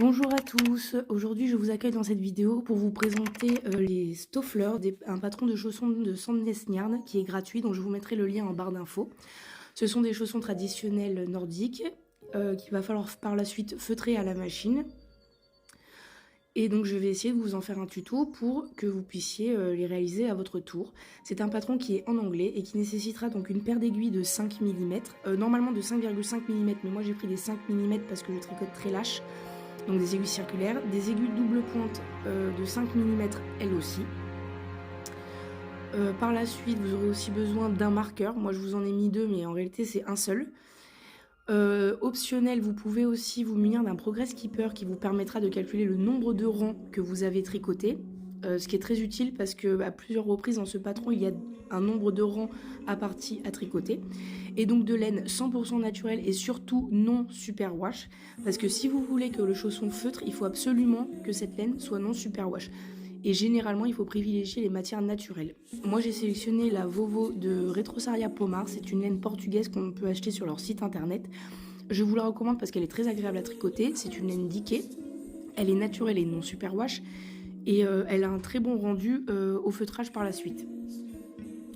Bonjour à tous, aujourd'hui je vous accueille dans cette vidéo pour vous présenter les Stoffler, un patron de chaussons de Sandnes qui est gratuit, donc je vous mettrai le lien en barre d'infos. Ce sont des chaussons traditionnels nordiques qu'il va falloir par la suite feutrer à la machine. Et donc je vais essayer de vous en faire un tuto pour que vous puissiez les réaliser à votre tour. C'est un patron qui est en anglais et qui nécessitera donc une paire d'aiguilles de 5 mm, normalement de 5,5 mm, mais moi j'ai pris des 5 mm parce que je tricote très lâche. Donc des aiguilles circulaires, des aiguilles double pointe de 5 mm elles aussi. Par la suite, vous aurez aussi besoin d'un marqueur. Moi, je vous en ai mis deux, mais en réalité, c'est un seul. Optionnel, vous pouvez aussi vous munir d'un Progress Keeper qui vous permettra de calculer le nombre de rangs que vous avez tricoté. Ce qui est très utile parce que à plusieurs reprises dans ce patron, il y a un nombre de rangs à partie à tricoter. Et donc de laine 100% naturelle et surtout non superwash. Parce que si vous voulez que le chausson feutre, il faut absolument que cette laine soit non superwash. Et généralement, il faut privilégier les matières naturelles. Moi, j'ai sélectionné la Vovo de Retrosaria Pomar. C'est une laine portugaise qu'on peut acheter sur leur site internet. Je vous la recommande parce qu'elle est très agréable à tricoter. C'est une laine diquée. Elle est naturelle et non superwash. Et elle a un très bon rendu au feutrage par la suite.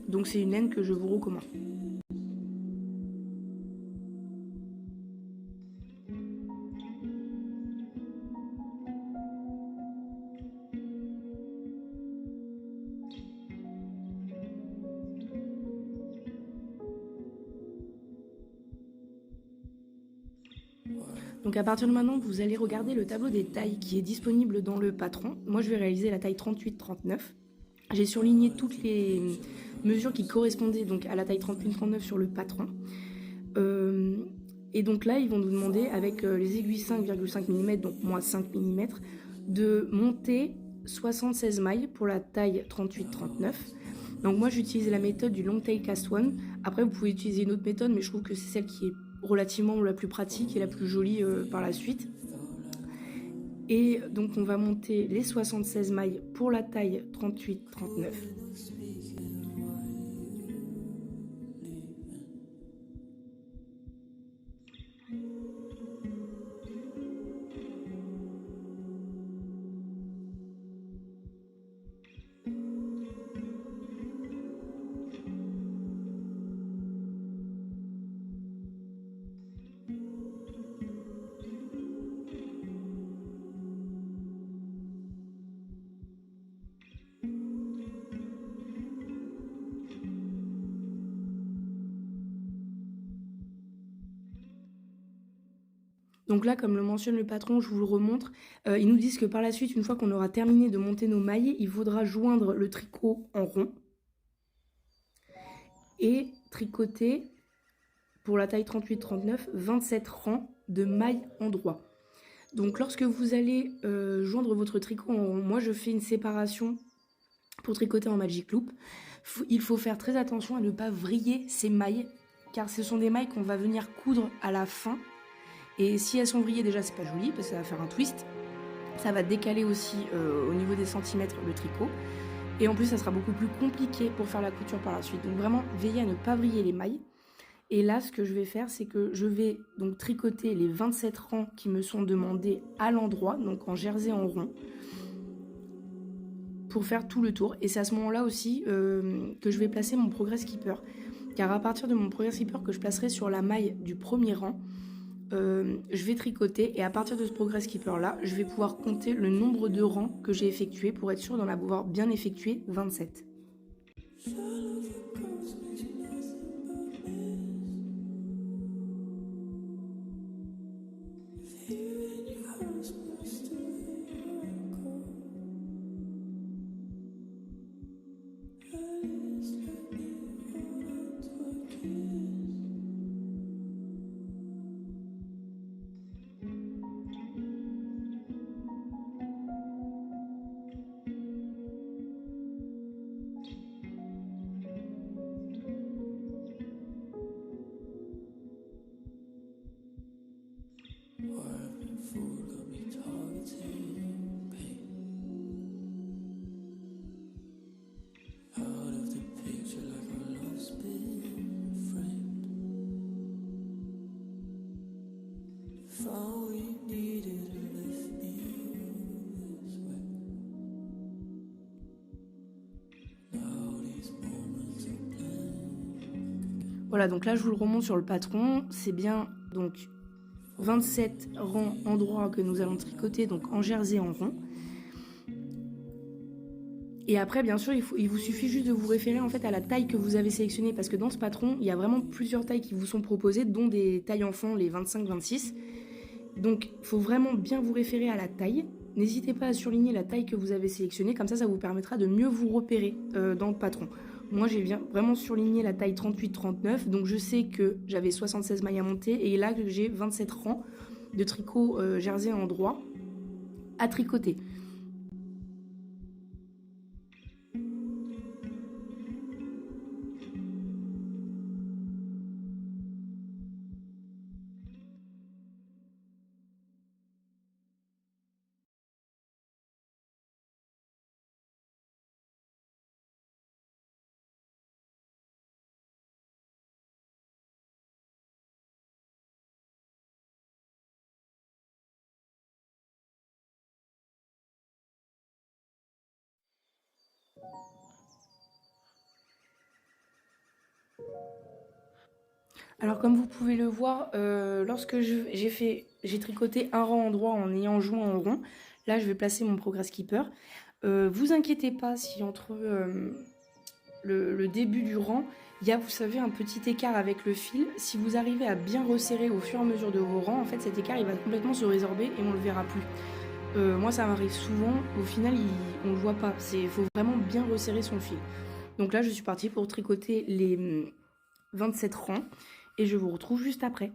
Donc c'est une laine que je vous recommande. Donc à partir de maintenant, vous allez regarder le tableau des tailles qui est disponible dans le patron. Moi, je vais réaliser la taille 38-39. J'ai surligné toutes les mesures qui correspondaient donc à la taille 38-39 sur le patron. Et donc là, ils vont nous demander, avec les aiguilles 5,5 mm, donc moins 5 mm, de monter 76 mailles pour la taille 38-39. Donc moi, j'utilise la méthode du Long Tail Cast One. Après, vous pouvez utiliser une autre méthode, mais je trouve que c'est celle qui est relativement la plus pratique et la plus jolie par la suite. Et donc on va monter les 76 mailles pour la taille 38-39. Donc là, comme le mentionne le patron, je vous le remontre, ils nous disent que par la suite, une fois qu'on aura terminé de monter nos mailles, il faudra joindre le tricot en rond et tricoter pour la taille 38-39, 27 rangs de mailles en droit. Donc lorsque vous allez joindre votre tricot en rond, moi je fais une séparation pour tricoter en Magic Loop. Il faut faire très attention à ne pas vriller ces mailles, car ce sont des mailles qu'on va venir coudre à la fin. Et si elles sont vrillées, déjà c'est pas joli parce que ça va faire un twist. Ça va décaler aussi au niveau des centimètres le tricot. Et en plus ça sera beaucoup plus compliqué pour faire la couture par la suite. Donc vraiment veillez à ne pas vriller les mailles. Et là ce que je vais faire, c'est que je vais donc tricoter les 27 rangs qui me sont demandés à l'endroit, donc en jersey en rond, pour faire tout le tour. Et c'est à ce moment-là aussi que je vais placer mon Progress Keeper. Car à partir de mon Progress Keeper que je placerai sur la maille du premier rang, je vais tricoter et à partir de ce Progress Keeper là, je vais pouvoir compter le nombre de rangs que j'ai effectué pour être sûr d'en avoir bien effectué 27. Voilà, donc là je vous le remonte sur le patron, c'est bien donc 27 rangs en droit que nous allons tricoter, donc en jersey en rond. Et après, bien sûr, il vous suffit juste de vous référer en fait à la taille que vous avez sélectionnée, parce que dans ce patron, il y a vraiment plusieurs tailles qui vous sont proposées, dont des tailles enfants, les 25-26. Donc, il faut vraiment bien vous référer à la taille. N'hésitez pas à surligner la taille que vous avez sélectionnée, comme ça vous permettra de mieux vous repérer dans le patron. Moi, j'ai vraiment surligné la taille 38-39, donc je sais que j'avais 76 mailles à monter, et là, j'ai 27 rangs de tricot jersey en droit à tricoter. Alors comme vous pouvez le voir, lorsque j'ai tricoté un rang en droit en ayant joint en rond, là je vais placer mon Progress Keeper. Vous inquiétez pas si entre le début du rang, il y a, vous savez, un petit écart avec le fil. Si vous arrivez à bien resserrer au fur et à mesure de vos rangs, en fait cet écart il va complètement se résorber et on ne le verra plus. Moi ça m'arrive souvent, au final on ne le voit pas, il faut vraiment bien resserrer son fil. Donc là je suis partie pour tricoter les 27 rangs et je vous retrouve juste après.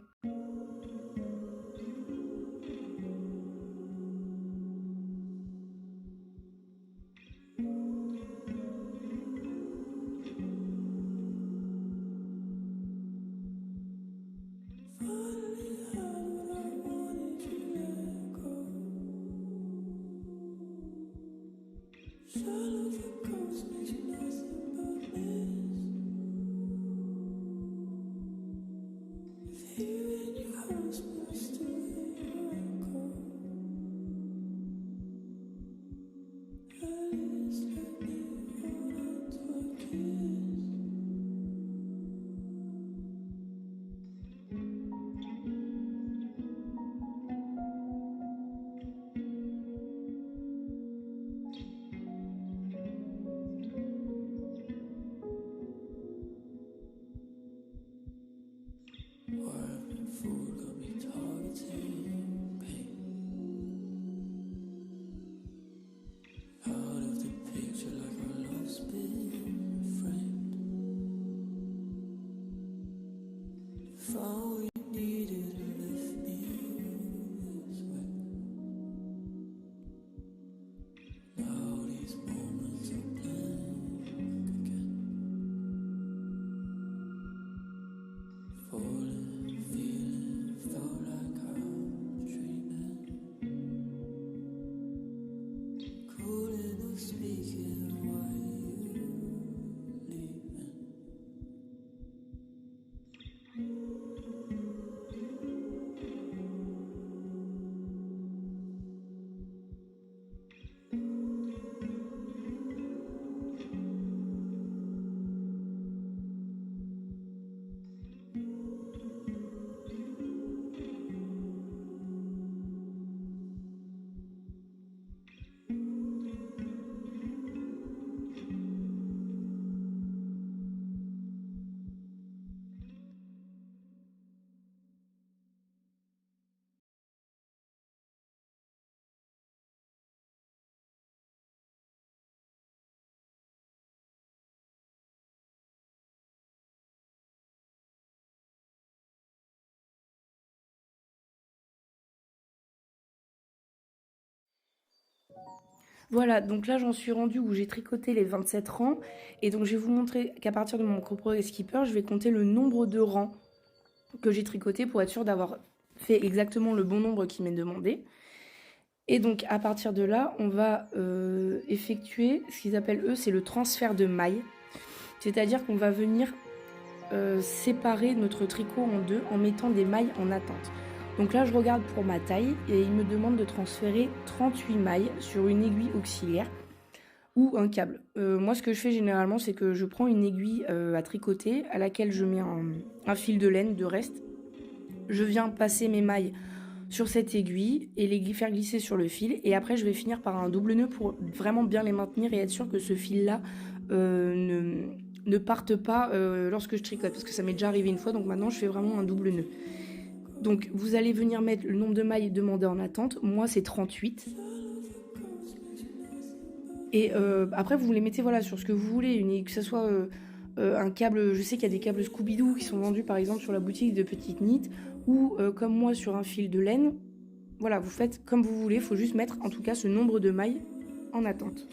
Voilà, donc là j'en suis rendue où j'ai tricoté les 27 rangs. Et donc je vais vous montrer qu'à partir de mon Progress Keeper, je vais compter le nombre de rangs que j'ai tricoté pour être sûr d'avoir fait exactement le bon nombre qui m'est demandé. Et donc à partir de là, on va effectuer ce qu'ils appellent eux, c'est le transfert de mailles. C'est-à-dire qu'on va venir séparer notre tricot en deux en mettant des mailles en attente. Donc là je regarde pour ma taille et il me demande de transférer 38 mailles sur une aiguille auxiliaire. ou un câble. Moi, ce que je fais généralement, c'est que je prends une aiguille à tricoter à laquelle je mets un fil de laine de reste. Je viens passer mes mailles sur cette aiguille et les faire glisser sur le fil, et après je vais finir par un double nœud pour vraiment bien les maintenir et être sûr que ce fil là ne parte pas lorsque je tricote, parce que ça m'est déjà arrivé une fois, donc maintenant je fais vraiment un double nœud. Donc vous allez venir mettre le nombre de mailles demandé en attente, moi c'est 38. Et après vous les mettez voilà, sur ce que vous voulez, que ce soit un câble, je sais qu'il y a des câbles Scooby-Doo qui sont vendus par exemple sur la boutique de Petite Knit, ou comme moi sur un fil de laine. Voilà, vous faites comme vous voulez, il faut juste mettre en tout cas ce nombre de mailles en attente.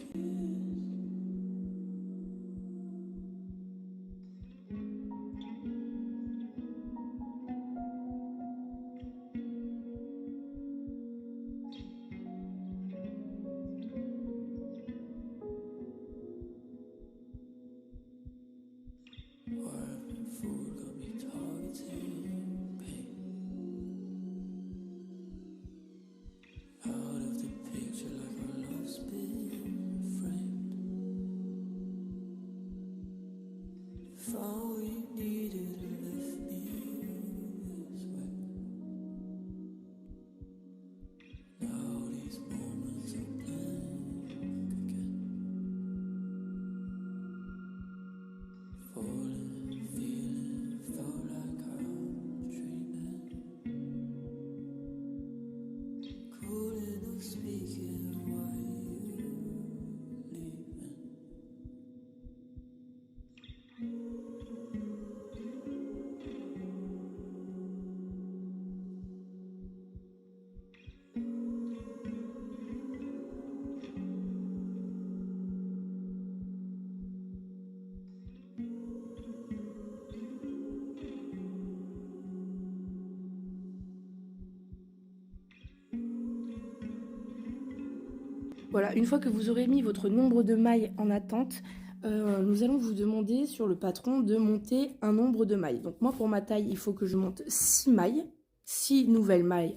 Voilà, une fois que vous aurez mis votre nombre de mailles en attente, nous allons vous demander sur le patron de monter un nombre de mailles. Donc moi pour ma taille, il faut que je monte 6 mailles, 6 nouvelles mailles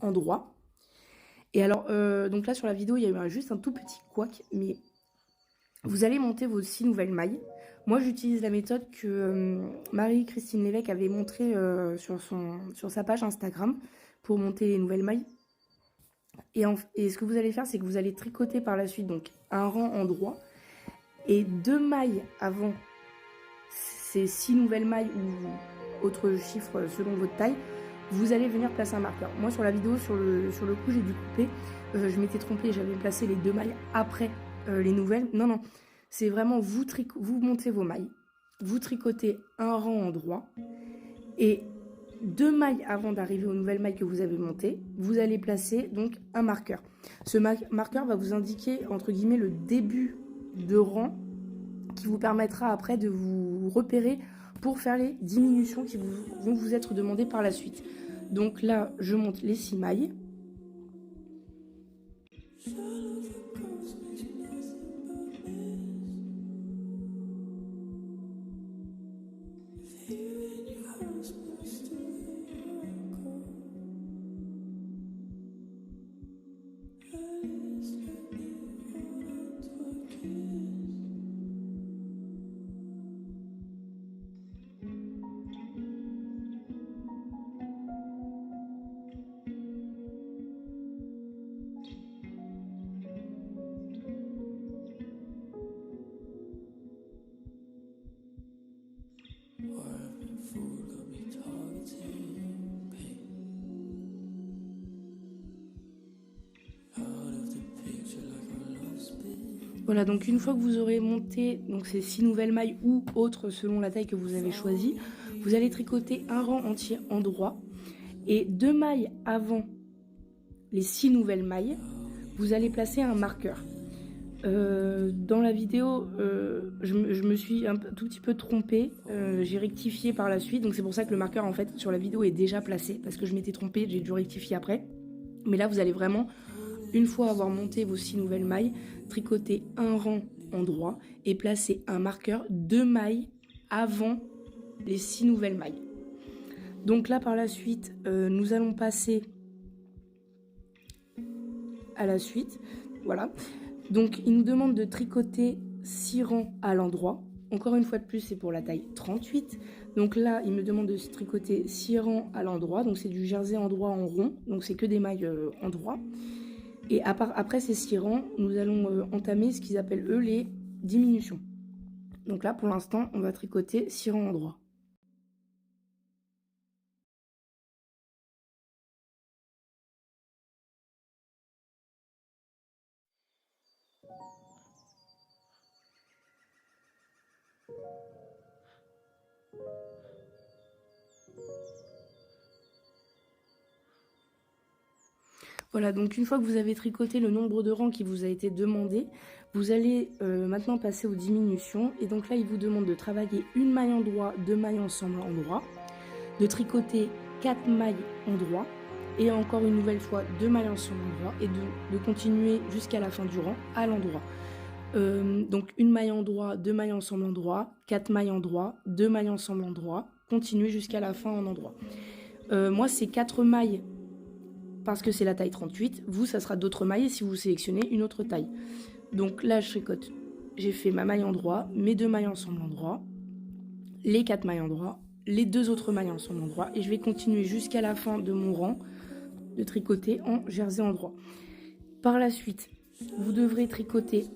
en droit. Et alors, donc là sur la vidéo, il y a eu juste un tout petit couac, mais vous allez monter vos 6 nouvelles mailles. Moi j'utilise la méthode que Marie-Christine Lévesque avait montrée sur sa page Instagram pour monter les nouvelles mailles. Et ce que vous allez faire, c'est que vous allez tricoter par la suite donc un rang en droit et 2 mailles avant ces 6 nouvelles mailles ou autres chiffres selon votre taille, vous allez venir placer un marqueur. Moi sur la vidéo, sur le coup j'ai dû couper, je m'étais trompée, j'avais placé les 2 mailles après les nouvelles. Non, non, c'est vraiment vous montez vos mailles, vous tricotez un rang en droit et 2 mailles avant d'arriver aux nouvelles mailles que vous avez montées, vous allez placer donc un marqueur. Ce marqueur va vous indiquer entre guillemets le début de rang qui vous permettra après de vous repérer pour faire les diminutions qui vont vous être demandées par la suite. Donc là, je monte les 6 mailles. Voilà, donc une fois que vous aurez monté donc ces 6 nouvelles mailles ou autres selon la taille que vous avez choisie, vous allez tricoter un rang entier en droit et 2 mailles avant les 6 nouvelles mailles, vous allez placer un marqueur. Dans la vidéo, je me suis un tout petit peu trompée, j'ai rectifié par la suite, donc c'est pour ça que le marqueur en fait sur la vidéo est déjà placé, parce que je m'étais trompée, j'ai dû rectifier après. Mais là vous allez vraiment, une fois avoir monté vos 6 nouvelles mailles, tricoter un rang en droit et placer un marqueur 2 mailles avant les 6 nouvelles mailles. Donc là par la suite, nous allons passer à la suite, voilà. Donc il nous demande de tricoter 6 rangs à l'endroit. Encore une fois de plus, c'est pour la taille 38. Donc là, il me demande de tricoter 6 rangs à l'endroit. Donc c'est du jersey endroit en rond. Donc c'est que des mailles endroit. Et après ces 6 rangs, nous allons entamer ce qu'ils appellent eux les diminutions. Donc là, pour l'instant, on va tricoter 6 rangs endroit. Voilà, donc une fois que vous avez tricoté le nombre de rangs qui vous a été demandé, vous allez maintenant passer aux diminutions. Et donc là, il vous demande de travailler une maille endroit, 2 mailles ensemble endroit, de tricoter 4 mailles endroit, et encore une nouvelle fois 2 mailles ensemble endroit, et de continuer jusqu'à la fin du rang à l'endroit. Donc une maille endroit, 2 mailles ensemble endroit, 4 mailles endroit, 2 mailles ensemble endroit, continuer jusqu'à la fin en endroit. Moi, c'est 4 mailles parce que c'est la taille 38, vous, ça sera d'autres mailles si vous sélectionnez une autre taille. Donc là, je tricote, j'ai fait ma maille endroit, mes 2 mailles ensemble endroit, les 4 mailles endroit, les 2 autres mailles ensemble endroit, et je vais continuer jusqu'à la fin de mon rang de tricoter en jersey endroit. Par la suite, vous devrez tricoter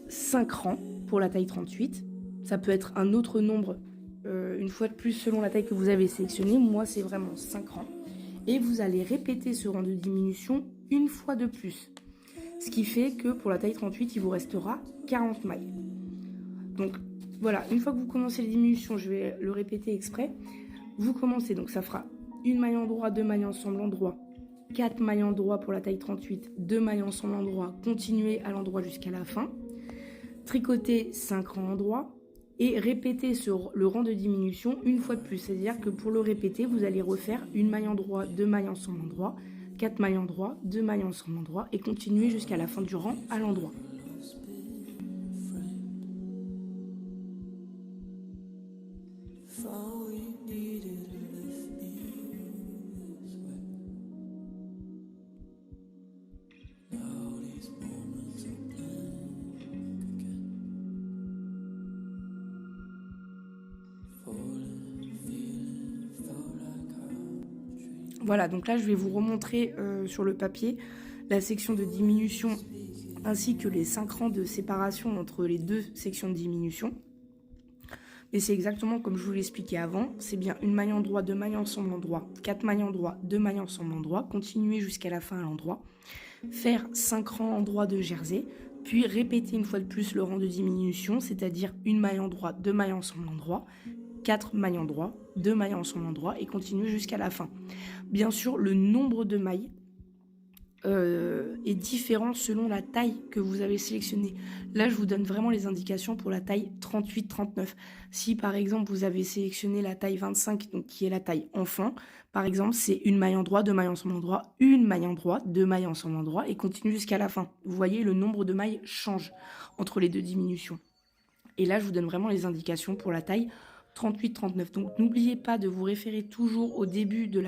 5 rangs pour la taille 38. Ça peut être un autre nombre, une fois de plus, selon la taille que vous avez sélectionnée. Moi, c'est vraiment 5 rangs. Et vous allez répéter ce rang de diminution une fois de plus. Ce qui fait que pour la taille 38, il vous restera 40 mailles. Donc voilà, une fois que vous commencez les diminutions, je vais le répéter exprès. Vous commencez, donc ça fera une maille endroit, 2 mailles ensemble endroit, 4 mailles endroit pour la taille 38, 2 mailles ensemble endroit, continuez à l'endroit jusqu'à la fin. Tricoter 5 rangs endroit. Et répéter le rang de diminution une fois de plus. C'est-à-dire que pour le répéter, vous allez refaire une maille endroit, 2 mailles ensemble endroit, 4 mailles endroit, 2 mailles ensemble endroit et continuer jusqu'à la fin du rang à l'endroit. Voilà, donc là je vais vous remontrer sur le papier la section de diminution ainsi que les 5 rangs de séparation entre les deux sections de diminution. Et c'est exactement comme je vous l'expliquais avant, c'est bien une maille endroit, 2 mailles ensemble endroit, 4 mailles endroit, 2 mailles ensemble endroit, continuer jusqu'à la fin à l'endroit, faire 5 rangs endroit de jersey, puis répéter une fois de plus le rang de diminution, c'est-à-dire une maille endroit, 2 mailles ensemble endroit, 4 mailles endroit, 2 mailles ensemble endroit et continuer jusqu'à la fin. Bien sûr, le nombre de mailles est différent selon la taille que vous avez sélectionnée. Là, je vous donne vraiment les indications pour la taille 38-39. Si par exemple vous avez sélectionné la taille 25, donc qui est la taille enfant, par exemple, c'est une maille endroit, 2 mailles ensemble endroit, une maille endroit, 2 mailles ensemble endroit et continue jusqu'à la fin. Vous voyez, le nombre de mailles change entre les deux diminutions. Et là, je vous donne vraiment les indications pour la taille 38-39. Donc n'oubliez pas de vous référer toujours au début de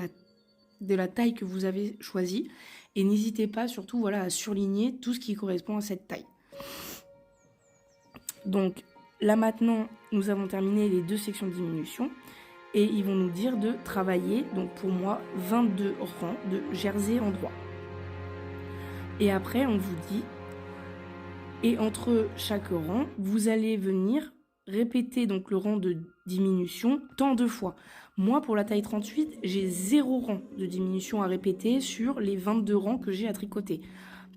la taille que vous avez choisie. Et n'hésitez pas surtout voilà, à surligner tout ce qui correspond à cette taille. Donc là maintenant, nous avons terminé les deux sections de diminution. Et ils vont nous dire de travailler, donc pour moi, 22 rangs de jersey endroit. Et après, on vous dit, et entre chaque rang, vous allez venir répéter donc le rang de diminution tant de fois. Moi, pour la taille 38, j'ai 0 rang de diminution à répéter sur les 22 rangs que j'ai à tricoter.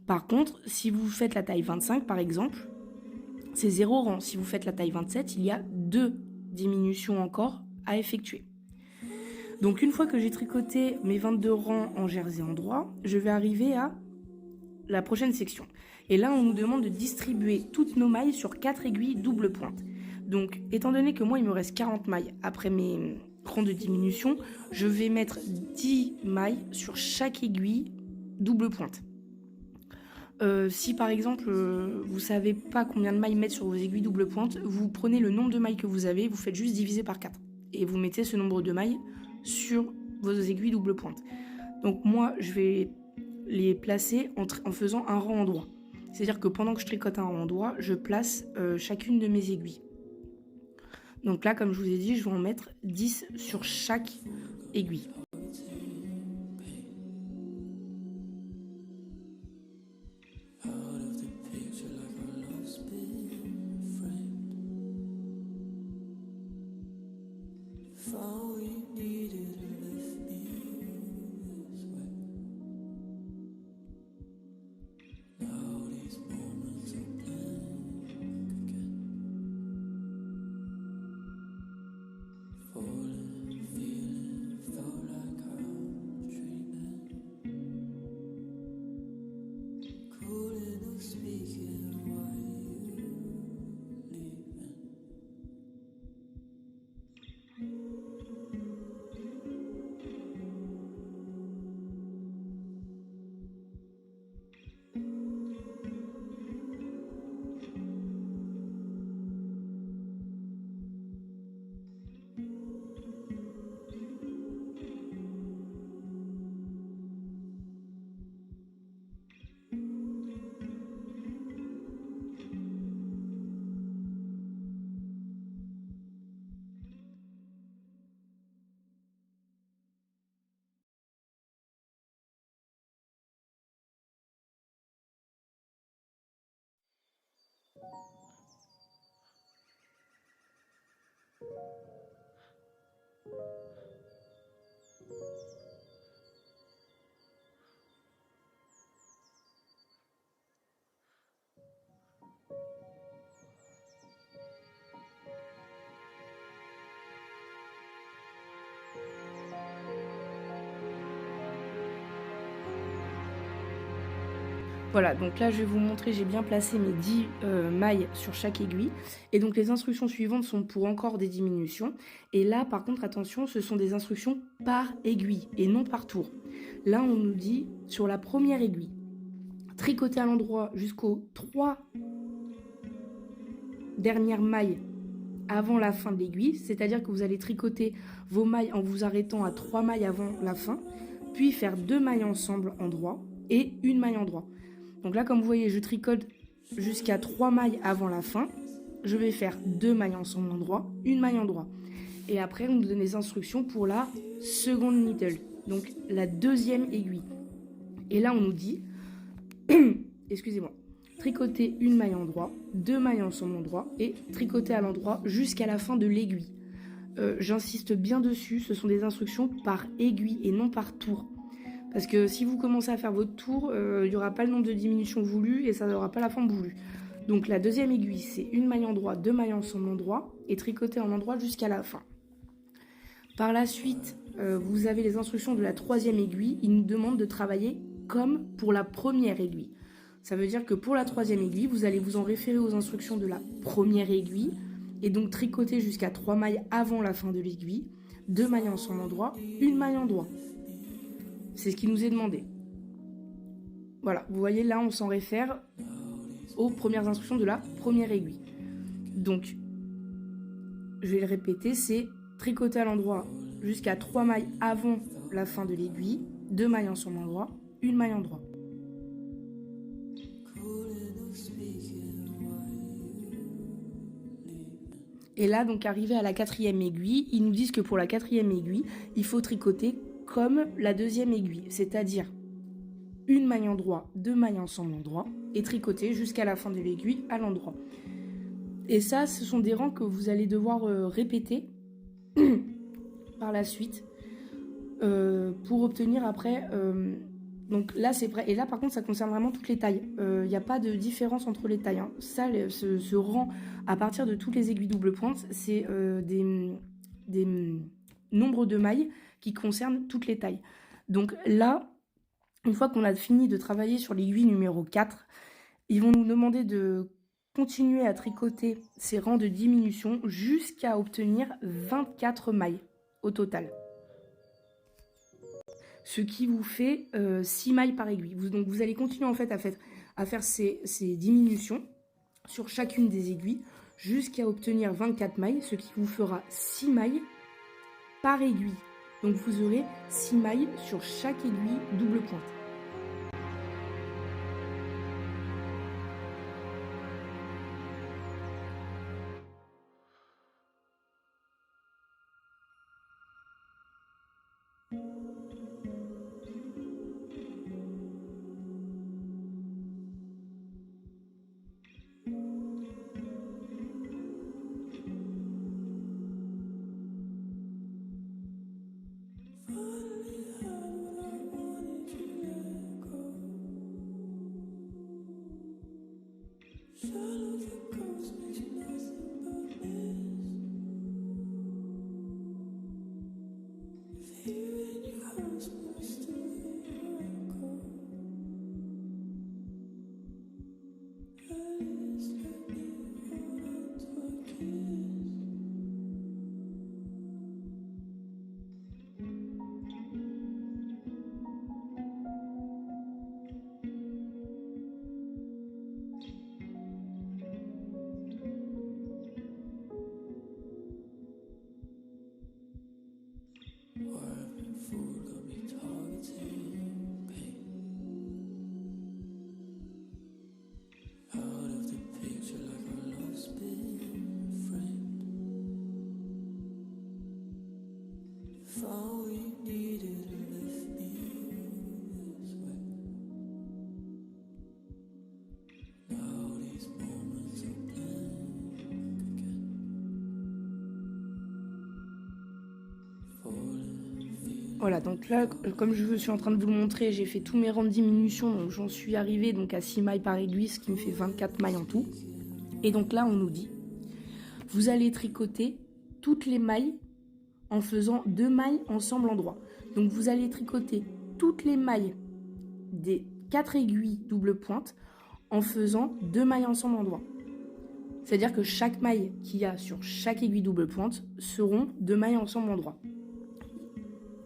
Par contre, si vous faites la taille 25, par exemple, c'est 0 rang. Si vous faites la taille 27, il y a 2 diminutions encore à effectuer. Donc, une fois que j'ai tricoté mes 22 rangs en jersey endroit, je vais arriver à la prochaine section. Et là, on nous demande de distribuer toutes nos mailles sur 4 aiguilles double pointe. Donc, étant donné que moi, il me reste 40 mailles après mes rangs de diminution, je vais mettre 10 mailles sur chaque aiguille double pointe. Si par exemple, vous savez pas combien de mailles mettre sur vos aiguilles double pointe, vous prenez le nombre de mailles que vous avez, vous faites juste diviser par 4. Et vous mettez ce nombre de mailles sur vos aiguilles double pointe. Donc moi, je vais les placer en faisant un rang endroit. C'est-à-dire que pendant que je tricote un endroit, je place chacune de mes aiguilles. Donc là, comme je vous ai dit, je vais en mettre 10 sur chaque aiguille. Voilà, donc là je vais vous montrer, j'ai bien placé mes 10 mailles sur chaque aiguille. Et donc les instructions suivantes sont pour encore des diminutions. Et là par contre attention, ce sont des instructions par aiguille et non par tour. Là on nous dit sur la première aiguille, tricoter à l'endroit jusqu'aux 3 dernières mailles avant la fin de l'aiguille. C'est-à-dire que vous allez tricoter vos mailles en vous arrêtant à 3 mailles avant la fin. Puis faire 2 mailles ensemble en droit et une maille en droit. Donc là, comme vous voyez, je tricote jusqu'à 3 mailles avant la fin. Je vais faire 2 mailles ensemble en droit, une maille en droit. Et après, on nous donne les instructions pour la seconde needle, donc la deuxième aiguille. Et là, on nous dit, excusez-moi, tricoter une maille en droit, 2 mailles ensemble en droit et tricoter à l'endroit jusqu'à la fin de l'aiguille. J'insiste bien dessus, ce sont des instructions par aiguille et non par tour. Parce que si vous commencez à faire votre tour, il n'y aura pas le nombre de diminutions voulues et ça n'aura pas la forme voulue. Donc la deuxième aiguille, c'est une maille en droit, 2 mailles ensemble en droit et tricoter en endroit jusqu'à la fin. Par la suite, vous avez les instructions de la troisième aiguille. Il nous demande de travailler comme pour la première aiguille. Ça veut dire que pour la troisième aiguille, vous allez vous en référer aux instructions de la première aiguille et donc tricoter jusqu'à 3 mailles avant la fin de l'aiguille, 2 mailles ensemble en droit, une maille en droit. C'est ce qui nous est demandé. Voilà, vous voyez là, on s'en réfère aux premières instructions de la première aiguille. Donc, je vais le répéter, c'est tricoter à l'endroit jusqu'à 3 mailles avant la fin de l'aiguille, 2 mailles ensemble en droit, une maille en droit. Et là, donc, arrivé à la quatrième aiguille, ils nous disent que pour la quatrième aiguille, il faut tricoter comme la deuxième aiguille, c'est-à-dire une maille en droit, 2 mailles ensemble en droit, et tricoter jusqu'à la fin de l'aiguille à l'endroit. Et ça, ce sont des rangs que vous allez devoir répéter par la suite pour obtenir après... donc là, c'est vrai. Et là, par contre, ça concerne vraiment toutes les tailles. Il n'y a pas de différence entre les tailles. Hein. Ça, ce rang, à partir de toutes les aiguilles double pointe, c'est des nombres de mailles qui concernent toutes les tailles. Donc là, une fois qu'on a fini de travailler sur l'aiguille numéro 4, ils vont nous demander de continuer à tricoter ces rangs de diminution jusqu'à obtenir 24 mailles au total. Ce qui vous fait 6 mailles par aiguille. Donc vous allez continuer en fait à faire ces diminutions sur chacune des aiguilles jusqu'à obtenir 24 mailles, ce qui vous fera 6 mailles par aiguille. Donc vous aurez 6 mailles sur chaque aiguille double pointe. Voilà, donc là, comme je suis en train de vous le montrer, j'ai fait tous mes rangs de diminution, donc j'en suis arrivée donc à 6 mailles par aiguille, ce qui me fait 24 mailles en tout. Et donc là, on nous dit, vous allez tricoter toutes les mailles en faisant 2 mailles ensemble en droit. Donc vous allez tricoter toutes les mailles des 4 aiguilles double pointe en faisant 2 mailles ensemble en droit. C'est-à-dire que chaque maille qu'il y a sur chaque aiguille double pointe seront 2 mailles ensemble en droit.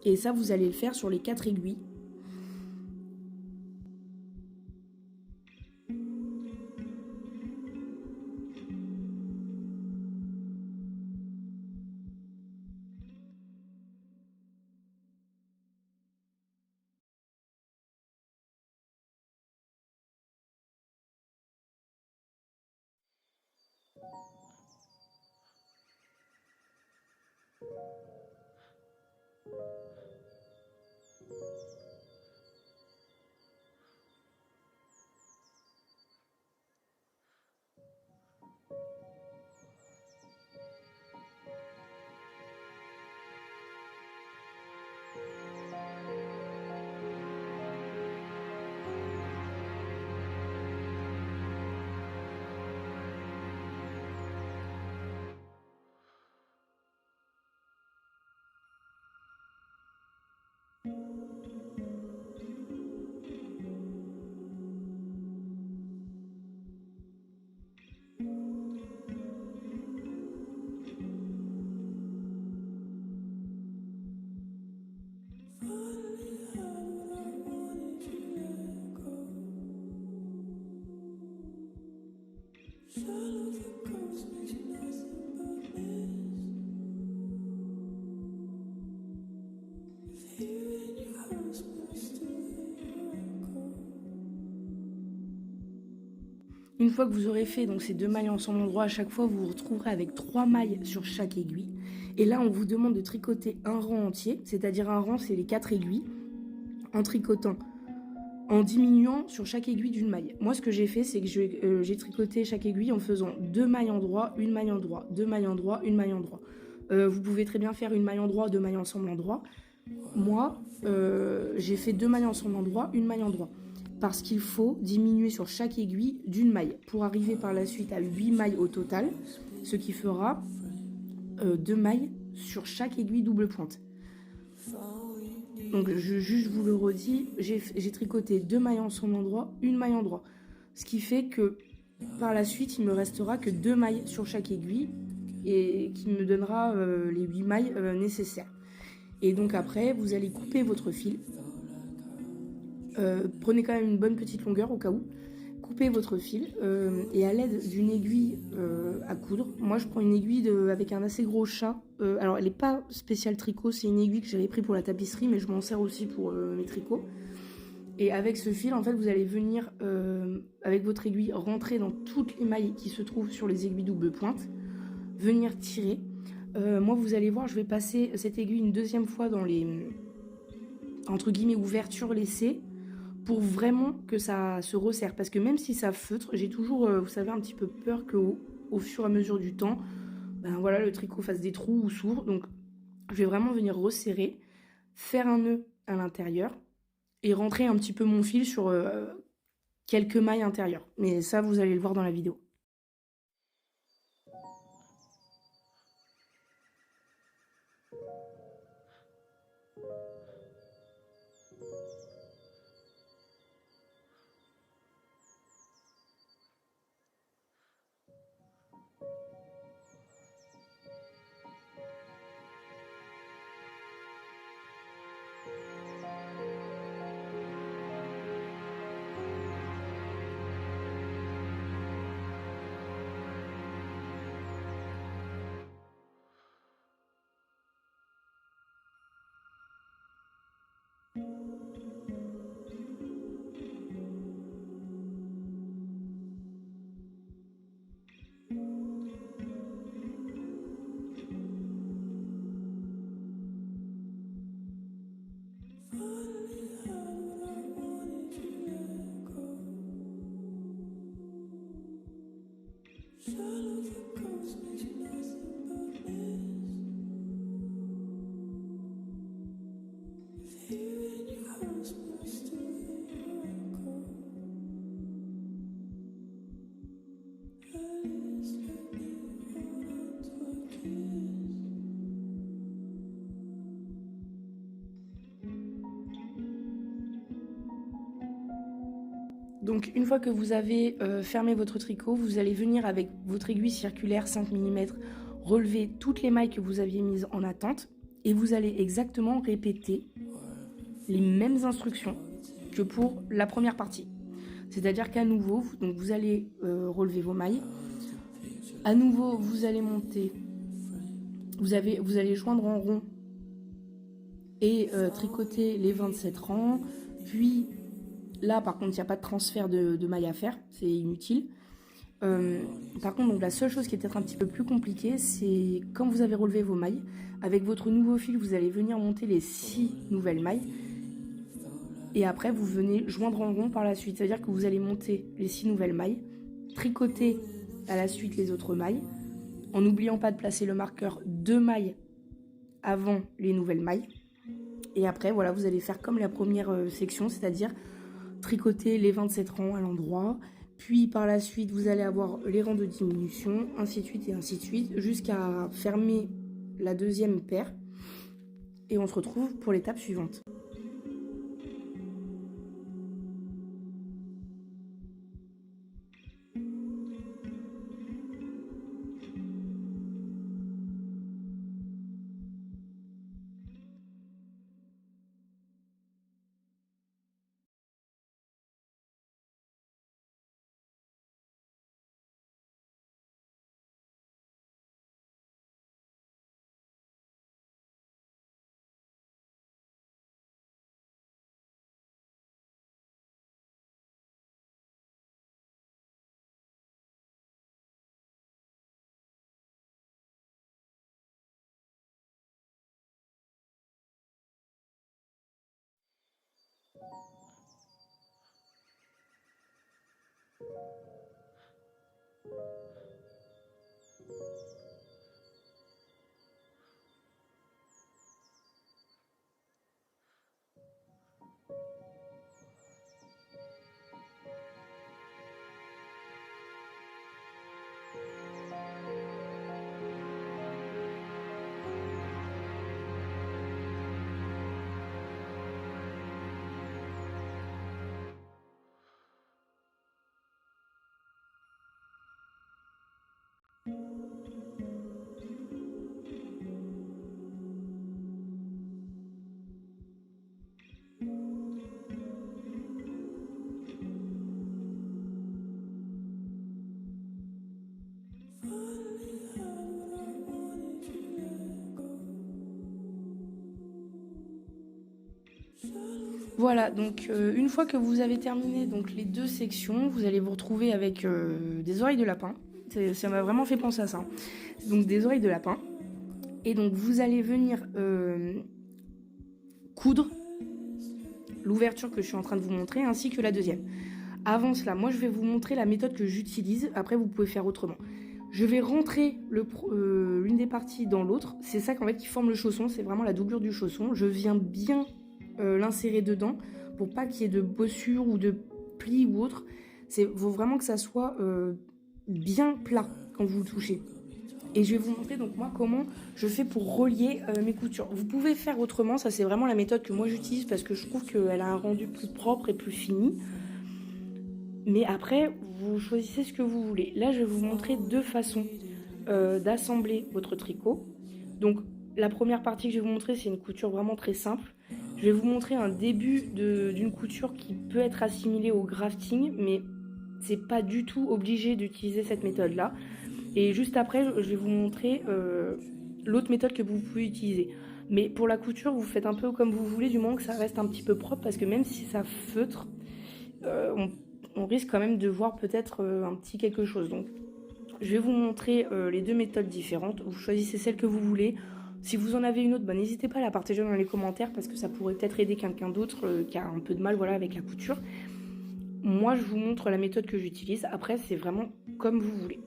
Et ça, vous allez le faire sur les 4 aiguilles. Une fois que vous aurez fait donc ces 2 mailles ensemble en droit, à chaque fois vous vous retrouverez avec 3 mailles sur chaque aiguille. Et là on vous demande de tricoter un rang entier, c'est-à-dire un rang c'est les 4 aiguilles, en tricotant, en diminuant sur chaque aiguille d'une maille. Moi ce que j'ai fait c'est que j'ai tricoté chaque aiguille en faisant 2 mailles en droit, une maille en droit, 2 mailles en droit, une maille en droit. Vous pouvez très bien faire une maille en droit, 2 mailles ensemble en droit. Moi j'ai fait 2 mailles ensemble en droit, une maille en droit. Parce qu'il faut diminuer sur chaque aiguille d'une maille pour arriver par la suite à 8 mailles au total, ce qui fera 2 mailles sur chaque aiguille double pointe. Donc je vous le redis, j'ai tricoté 2 mailles ensemble en droit, une maille en droit. Ce qui fait que par la suite, il me restera que 2 mailles sur chaque aiguille et qui me donnera les 8 mailles nécessaires. Et donc après, vous allez couper votre fil. Prenez quand même une bonne petite longueur au cas où. Coupez votre fil et à l'aide d'une aiguille à coudre. Moi je prends une aiguille avec un assez gros chat. Alors elle n'est pas spéciale tricot, c'est une aiguille que j'avais pris pour la tapisserie, mais je m'en sers aussi pour mes tricots. Et avec ce fil, en fait, vous allez venir avec votre aiguille rentrer dans toutes les mailles qui se trouvent sur les aiguilles double pointe, venir tirer. Moi vous allez voir, je vais passer cette aiguille une deuxième fois dans entre guillemets, ouverture laissée pour vraiment que ça se resserre. Parce que même si ça feutre, j'ai toujours, vous savez, un petit peu peur qu'au fur et à mesure du temps, ben voilà, le tricot fasse des trous ou s'ouvre. Donc, je vais vraiment venir resserrer, faire un nœud à l'intérieur et rentrer un petit peu mon fil sur quelques mailles intérieures. Mais ça, vous allez le voir dans la vidéo. Donc une fois que vous avez fermé votre tricot, vous allez venir avec votre aiguille circulaire 5 mm relever toutes les mailles que vous aviez mises en attente et vous allez exactement répéter les mêmes instructions que pour la première partie. C'est-à-dire qu'à nouveau, donc vous allez relever vos mailles. À nouveau, vous allez monter, vous allez joindre en rond et tricoter les 27 rangs. Puis là, par contre, il n'y a pas de transfert de mailles à faire, c'est inutile. Par contre, donc, la seule chose qui est peut-être un petit peu plus compliquée, c'est quand vous avez relevé vos mailles, avec votre nouveau fil, vous allez venir monter les 6 nouvelles mailles. Et après, vous venez joindre en rond par la suite. C'est-à-dire que vous allez monter les 6 nouvelles mailles, tricoter à la suite les autres mailles, en n'oubliant pas de placer le marqueur 2 mailles avant les nouvelles mailles. Et après, voilà, vous allez faire comme la première section, c'est-à-dire tricoter les 27 rangs à l'endroit. Puis par la suite, vous allez avoir les rangs de diminution, ainsi de suite et ainsi de suite, jusqu'à fermer la deuxième paire. Et on se retrouve pour l'étape suivante. Voilà, donc une fois que vous avez terminé donc, les 2 sections, vous allez vous retrouver avec des oreilles de lapin. Ça m'a vraiment fait penser à ça. Donc des oreilles de lapin. Et donc vous allez venir coudre l'ouverture que je suis en train de vous montrer, ainsi que la deuxième. Avant cela, moi je vais vous montrer la méthode que j'utilise, après vous pouvez faire autrement. Je vais rentrer l'une des parties dans l'autre, c'est ça qu'en fait qui forme le chausson, c'est vraiment la doublure du chausson. Je viens bien l'insérer dedans pour pas qu'il y ait de bossures ou de plis ou autre. Il faut vraiment que ça soit bien plat quand vous le touchez. Et je vais vous montrer donc moi comment je fais pour relier mes coutures. Vous pouvez faire autrement, ça c'est vraiment la méthode que moi j'utilise parce que je trouve qu'elle a un rendu plus propre et plus fini. Mais après, vous choisissez ce que vous voulez. Là, je vais vous montrer deux façons d'assembler votre tricot. Donc, la première partie que je vais vous montrer, c'est une couture vraiment très simple. Je vais vous montrer un début d'une couture qui peut être assimilée au grafting, mais c'est pas du tout obligé d'utiliser cette méthode-là. Et juste après, je vais vous montrer l'autre méthode que vous pouvez utiliser. Mais pour la couture, vous faites un peu comme vous voulez, du moment que ça reste un petit peu propre, parce que même si ça feutre, on risque quand même de voir peut-être un petit quelque chose. Donc, je vais vous montrer les deux méthodes différentes. Vous choisissez celle que vous voulez. Si vous en avez une autre, n'hésitez pas à la partager dans les commentaires parce que ça pourrait peut-être aider quelqu'un d'autre qui a un peu de mal avec la couture. Moi, je vous montre la méthode que j'utilise. Après, c'est vraiment comme vous voulez.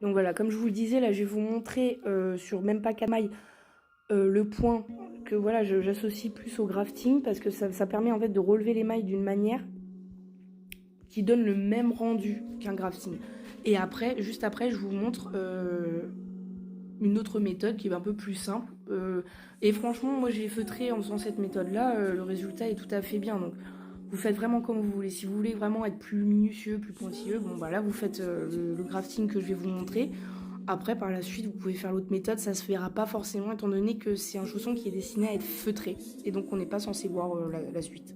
Donc voilà, comme je vous le disais, là je vais vous montrer sur même pas 4 mailles le point que voilà, j'associe plus au grafting parce que ça permet en fait de relever les mailles d'une manière qui donne le même rendu qu'un grafting. Et après, juste après, je vous montre une autre méthode qui est un peu plus simple. Et franchement, moi j'ai feutré en faisant cette méthode-là, le résultat est tout à fait bien. Donc vous faites vraiment comme vous voulez. Si vous voulez vraiment être plus minutieux, plus pointilleux, bon bah là vous faites le grafting que je vais vous montrer. Après, par la suite, vous pouvez faire l'autre méthode, ça se verra pas forcément étant donné que c'est un chausson qui est destiné à être feutré. Et donc on n'est pas censé voir la suite.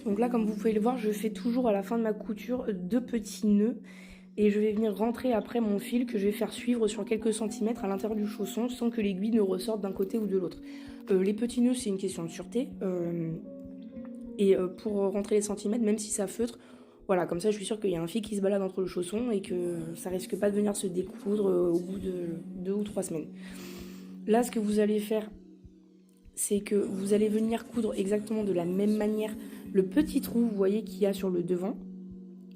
Donc là, comme vous pouvez le voir, je fais toujours à la fin de ma couture 2 petits nœuds et je vais venir rentrer après mon fil que je vais faire suivre sur quelques centimètres à l'intérieur du chausson sans que l'aiguille ne ressorte d'un côté ou de l'autre. Les petits nœuds, c'est une question de sûreté et pour rentrer les centimètres, même si ça feutre, voilà, comme ça je suis sûre qu'il y a un fil qui se balade entre le chausson et que ça risque pas de venir se découdre au bout de 2 ou 3 semaines. Là, ce que vous allez faire, c'est que vous allez venir coudre exactement de la même manière le petit trou, vous voyez, qu'il y a sur le devant.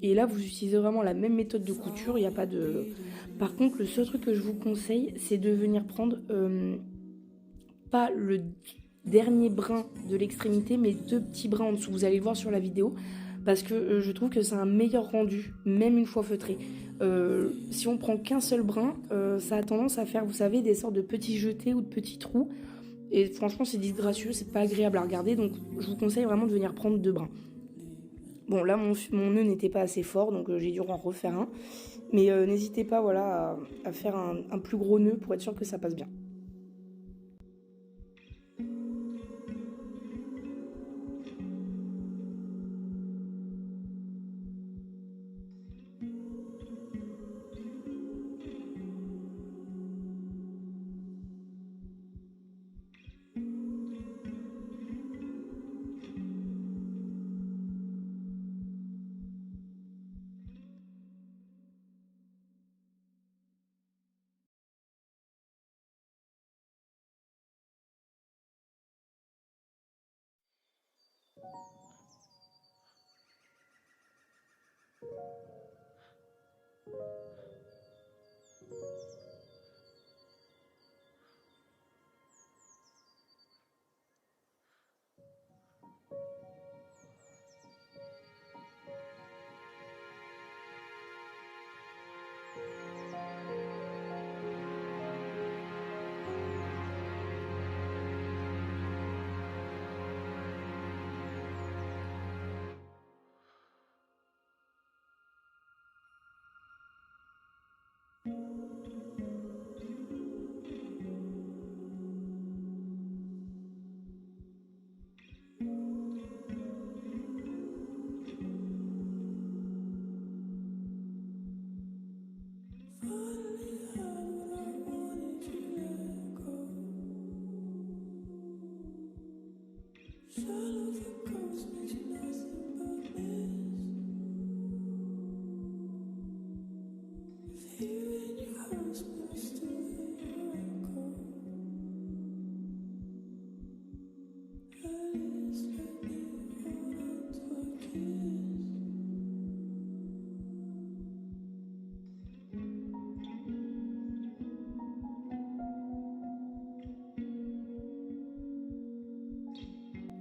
Et là, vous utilisez vraiment la même méthode de couture, il n'y a pas de... Par contre, le seul truc que je vous conseille, c'est de venir prendre pas le dernier brin de l'extrémité, mais 2 petits brins en dessous. Vous allez le voir sur la vidéo, parce que je trouve que c'est un meilleur rendu, même une fois feutré. Si on prend qu'un seul brin, ça a tendance à faire, vous savez, des sortes de petits jetés ou de petits trous. Et franchement, c'est disgracieux, c'est pas agréable à regarder, donc je vous conseille vraiment de venir prendre 2 brins. Bon, là, mon nœud n'était pas assez fort, donc j'ai dû en refaire un. Mais n'hésitez pas, voilà, à faire un plus gros nœud pour être sûr que ça passe bien.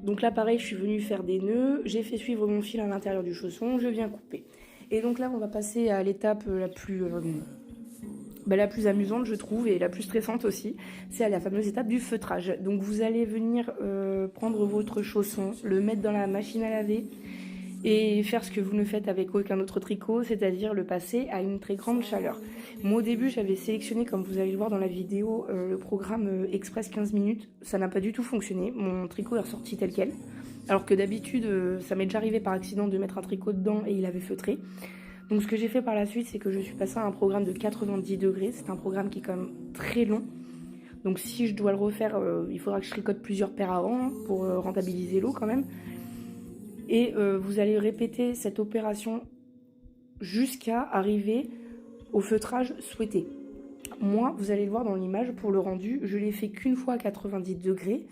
Donc là, pareil, je suis venue faire des nœuds, j'ai fait suivre mon fil à l'intérieur du chausson, je viens couper. Et donc là, on va passer à l'étape la plus amusante, je trouve, et la plus stressante aussi. C'est à la fameuse étape du feutrage. Donc vous allez venir prendre votre chausson, le mettre dans la machine à laver et faire ce que vous ne faites avec aucun autre tricot, c'est-à-dire le passer à une très grande chaleur. Moi au début j'avais sélectionné, comme vous allez le voir dans la vidéo, le programme Express 15 minutes. Ça n'a pas du tout fonctionné, mon tricot est ressorti tel quel. Alors que d'habitude ça m'est déjà arrivé par accident de mettre un tricot dedans et il avait feutré. Donc ce que j'ai fait par la suite, c'est que je suis passée à un programme de 90 degrés. C'est un programme qui est quand même très long. Donc si je dois le refaire, il faudra que je tricote plusieurs paires avant pour rentabiliser l'eau quand même. Et vous allez répéter cette opération jusqu'à arriver au feutrage souhaité. Moi, vous allez le voir dans l'image, pour le rendu, je l'ai fait qu'une fois à 90 degrés.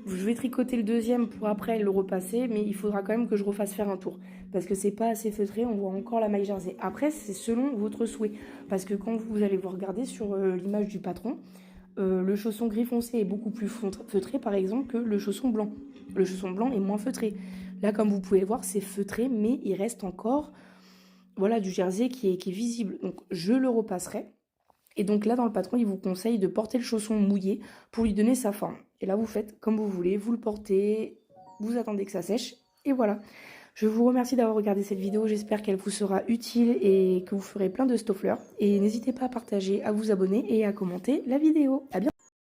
Je vais tricoter le deuxième pour après le repasser, mais il faudra quand même que je refasse faire un tour. Parce que c'est pas assez feutré, on voit encore la maille jersey. Après, c'est selon votre souhait. Parce que quand vous allez vous regarder sur l'image du patron, le chausson gris foncé est beaucoup plus feutré, par exemple, que le chausson blanc. Le chausson blanc est moins feutré. Là, comme vous pouvez le voir, c'est feutré, mais il reste encore voilà, du jersey qui est visible. Donc, je le repasserai. Et donc là, dans le patron, il vous conseille de porter le chausson mouillé pour lui donner sa forme. Et là, vous faites comme vous voulez, vous le portez, vous attendez que ça sèche, et voilà. Je vous remercie d'avoir regardé cette vidéo, j'espère qu'elle vous sera utile et que vous ferez plein de stoffleurs. Et n'hésitez pas à partager, à vous abonner et à commenter la vidéo. À bientôt.